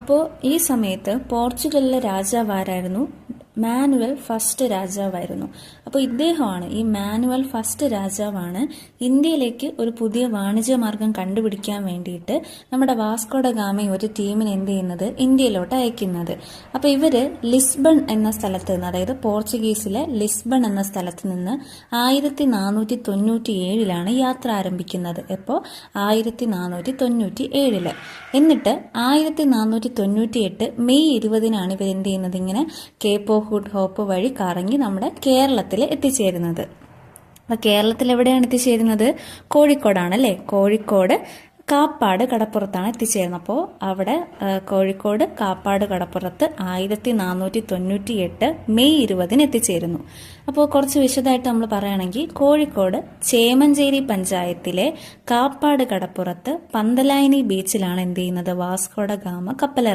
അപ്പോൾ ഈ സമയത്ത് പോർച്ചുഗലിലെ രാജാവ് ആരായിരുന്നു? മാനുവൽ ഫസ്റ്റ് രാജാവായിരുന്നു. അപ്പോൾ ഇദ്ദേഹമാണ്, ഈ മാനുവൽ ഫസ്റ്റ് രാജാവാണ് ഇന്ത്യയിലേക്ക് ഒരു പുതിയ വാണിജ്യ മാർഗം കണ്ടുപിടിക്കാൻ വേണ്ടിയിട്ട് നമ്മുടെ വാസ്കോ ഡ ഗാമ ഒരു ടീമിനെ എന്ത് ചെയ്യുന്നത്, ഇന്ത്യയിലോട്ട് അയക്കുന്നത്. അപ്പോൾ ഇവര് ലിസ്ബൺ എന്ന സ്ഥലത്ത് നിന്ന്, അതായത് പോർച്ചുഗീസിലെ ലിസ്ബൺ എന്ന സ്ഥലത്ത് നിന്ന് 1497 യാത്ര ആരംഭിക്കുന്നത്. എപ്പോൾ? 1497. എന്നിട്ട് 1498 മെയ് 20 ഇവർ എന്ത് ചെയ്യുന്നത്, ഇങ്ങനെ കേപ്പ് ഓഫ് ഗുഡ് ഹോപ്പ് വഴി കറങ്ങി നമ്മുടെ കേരളത്തിൽ എത്തിച്ചേരുന്നത്. അപ്പൊ കേരളത്തിൽ എവിടെയാണ് എത്തിച്ചേരുന്നത്? കോഴിക്കോടാണ് അല്ലേ? കോഴിക്കോട് കാപ്പാട് കടപ്പുറത്താണ് എത്തിച്ചേരുന്നത്. അപ്പോൾ അവിടെ കോഴിക്കോട് കാപ്പാട് കടപ്പുറത്ത് 1498 മെയ് 20 എത്തിച്ചേരുന്നു. അപ്പോൾ കുറച്ച് വിശദമായിട്ട് നമ്മൾ പറയുകയാണെങ്കിൽ, കോഴിക്കോട് ചേമഞ്ചേരി പഞ്ചായത്തിലെ കാപ്പാട് കടപ്പുറത്ത് പന്തലായനി ബീച്ചിലാണ് എന്ത് ചെയ്യുന്നത്, വാസ്കോ ഡ ഗാമ കപ്പലിറങ്ങുന്നത്.